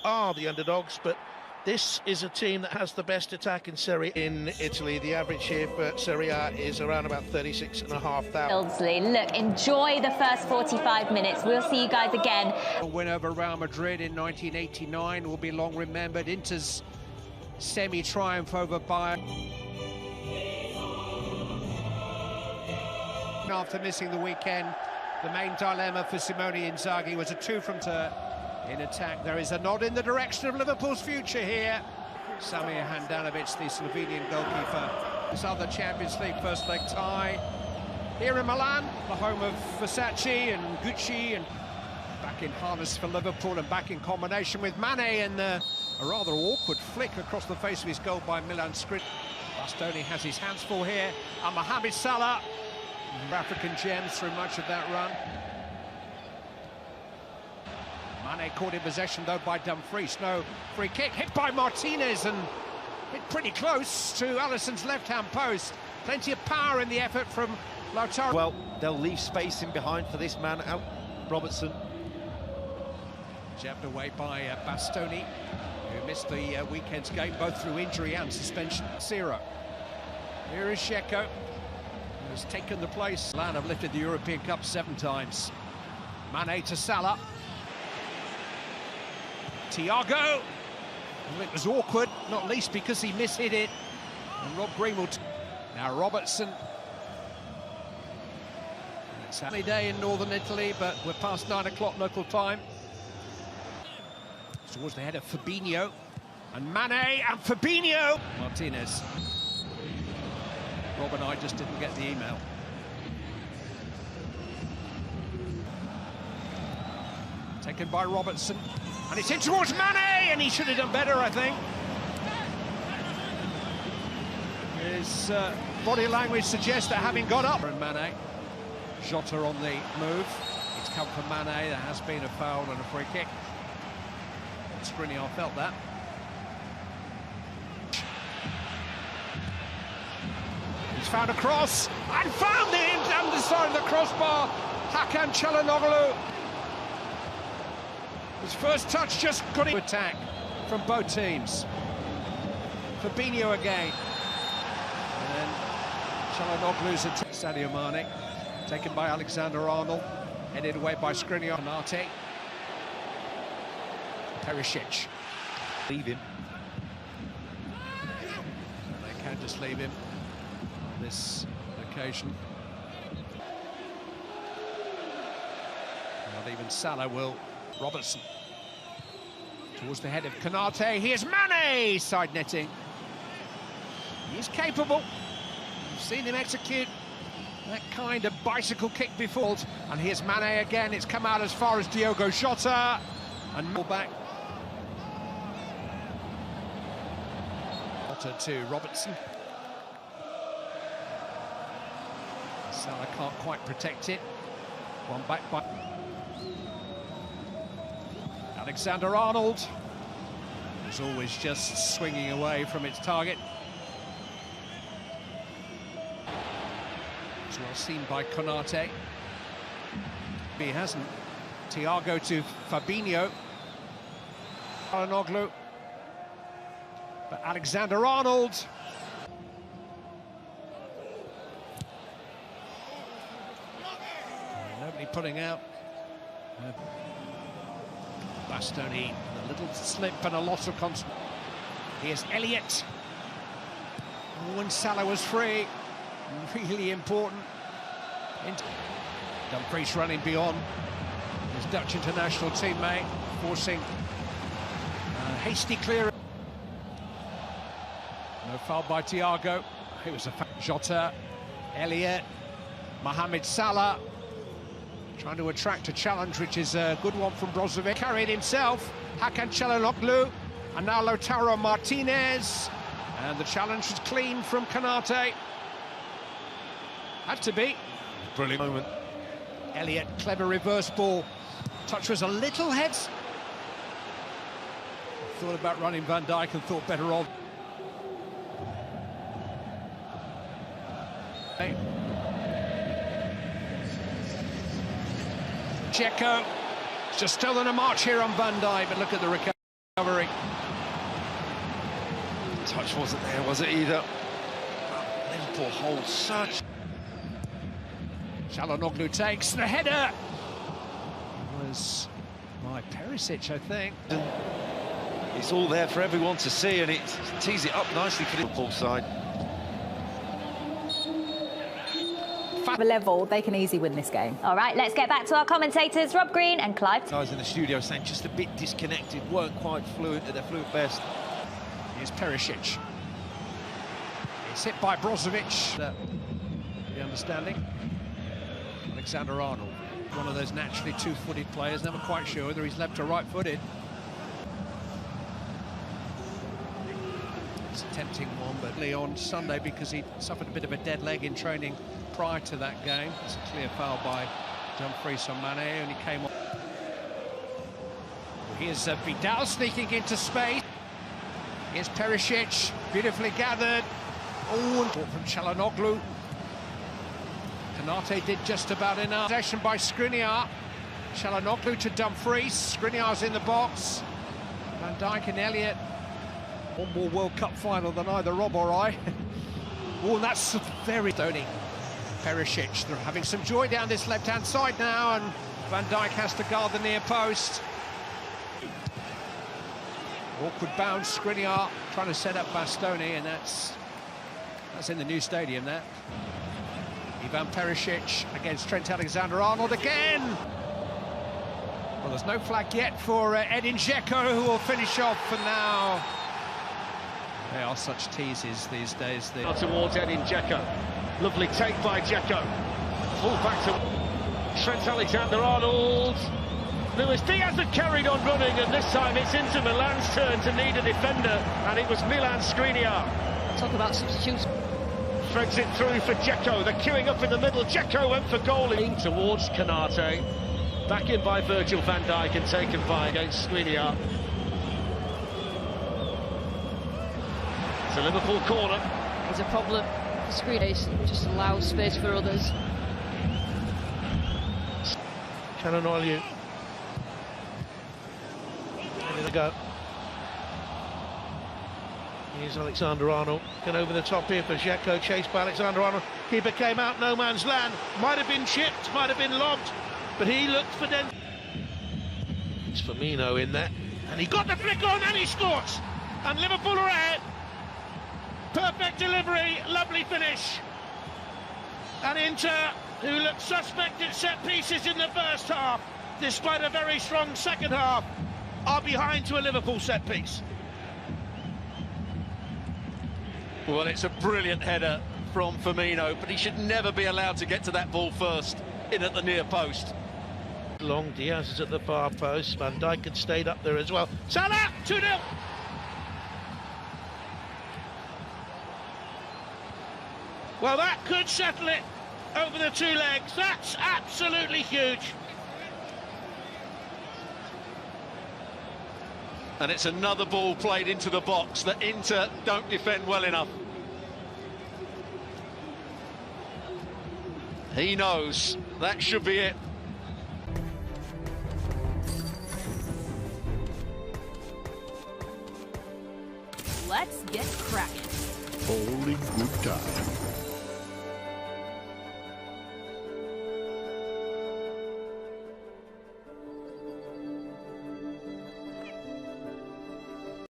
are the underdogs, but this is a team that has the best attack in Serie A in Italy. The average here for Serie A is around about 36,500. Look, enjoy the first 45 minutes. We'll see you guys again. A win over Real Madrid in 1989 will be long remembered. Inter's semi-triumph over Bayern. After missing the weekend, the main dilemma for Simone Inzaghi was a 2 from in attack. There is a nod in the direction of Liverpool's future here. Samir Handanovic, the Slovenian goalkeeper. This other Champions League first leg tie here in Milan, the home of Versace and Gucci, and back in harness for Liverpool and back in combination with Mane, and a rather awkward flick across the face of his goal by Milan Skriniar. Bastoni has his hands full here, and Mohamed Salah, African gems through much of that run. Mane caught in possession though by Dumfries. No free kick, hit by Martinez and hit pretty close to Alisson's left-hand post. Plenty of power in the effort from Lautaro. Well, they'll leave space in behind for this man out, Robertson. Jabbed away by Bastoni, who missed the weekend's game both through injury and suspension. 0. Here is Dzeko, who has taken the place. Milan have lifted the European Cup 7 times. Mane to Salah. Thiago. Well, it was awkward, not least because he mishit it. And Rob Greenwood. Now Robertson. It's a sunny day in northern Italy, but we're past 9 o'clock local time. Towards the head of Fabinho. And Mane and Fabinho. Martinez. Rob and I just didn't get the email. Taken by Robertson. And it's in towards Mane, and he should have done better, I think. His body language suggests that having got up. And Mane, Jota on the move. It's come from Mane. There has been a foul and a free kick. Skriniar felt that. He's found a cross and found it down the side of the crossbar. Hakan Çalhanoğlu. His first touch just got it. Attack from both teams. Fabinho again. And then Çalhanoğlu's attack. Sadio Mane, taken by Alexander-Arnold. Headed away by Skriniar. Konate. Perisic. Leave him. They can just leave him on this occasion. Not even Salah will. Robertson towards the head of Konate. Here's Mane, side netting. He's capable. You've seen him execute that kind of bicycle kick before. And here's Mane again. It's come out as far as Diogo Jota. And more back. Jota to Robertson. Salah can't quite protect it. One back by Alexander-Arnold. Is always just swinging away from its target. As well seen by Konate. He hasn't. Thiago to Fabinho. Çalhanoğlu. But Alexander-Arnold. Nobody pulling out. Bastoni, a little slip and a loss of concentration. Here's Elliott. When Salah was free, really important. Dumfries running beyond his Dutch international teammate, forcing a hasty clearance. No foul by Thiago. It was a Jota, Elliott, Mohamed Salah. Trying to attract a challenge, which is a good one from Brozovic. Carried himself, Hakan Çalhanoğlu, and now Lautaro Martinez. And the challenge was clean from Konate. Had to be. Brilliant moment. Elliott, clever reverse ball. Touch was a little head. Thought about running Van Dijk and thought better of. Dzeko just still on a march here on Van Dijk, but look at the recovery. Touch wasn't there, was it either? Liverpool hold such. Çalhanoğlu takes the header. It was Perisic, I think. It's all there for everyone to see, and it tees it up nicely for the Liverpool side. A level, they can easily win this game. All right, let's get back to our commentators, Rob Green and Clive. Guys in the studio saying just a bit disconnected, weren't quite fluent at their fluent best. Here's Perisic. It's hit by Brozovic. The understanding. Alexander-Arnold, one of those naturally two-footed players, never quite sure whether he's left or right-footed. It's a tempting one, but on Sunday, because he suffered a bit of a dead leg in training prior to that game. It's a clear foul by Dumfries on Mane, and he came on. Here's Vidal sneaking into space. Here's Perisic, beautifully gathered. Oh, and from Çalhanoğlu. Konate did just about enough. Possession by Skriniar. Çalhanoğlu to Dumfries. Skriniar's in the box. Van Dijk and Elliott. One more World Cup final than either Rob or I. Oh, that's very stony. Perisic, they're having some joy down this left-hand side now, and Van Dijk has to guard the near post. Awkward bounce, Skriniar trying to set up Bastoni, and that's in the new stadium, that. Ivan Perisic against Trent Alexander-Arnold again. Well, there's no flag yet for Edin Dzeko, who will finish off for now. They are such teases these days. Towards Edin Dzeko. Lovely take by Dzeko. Full back to Trent Alexander-Arnold. Luis Diaz had carried on running, and this time it's Inter Milan's turn to need a defender, and it was Milan Skriniar. Talk about substitutes. Threads it through for Dzeko. They're queuing up in the middle. Dzeko went for goal towards Konate. Back in by Virgil van Dijk and taken by against Skriniar. It's a Liverpool corner. There's a problem. The screen just allows space for others. Çalhanoğlu. Ready to go. Here's Alexander-Arnold. Get over the top here for Dzeko, chased by Alexander-Arnold. Keeper came out, no man's land. Might have been chipped, might have been lobbed, but he looked for them. It's Firmino in there, and he got the flick on and he scores. And Liverpool are ahead. Perfect delivery, lovely finish. And Inter, who looked suspect at set pieces in the first half, despite a very strong second half, are behind to a Liverpool set piece. Well, it's a brilliant header from Firmino, but he should never be allowed to get to that ball first, in at the near post. Long, Diaz is at the far post. Van Dijk had stayed up there as well. Salah, 2-0. Well, that could settle it over the two legs. That's absolutely huge. And it's another ball played into the box that Inter don't defend well enough. He knows that should be it. Let's get cracking. All in good time.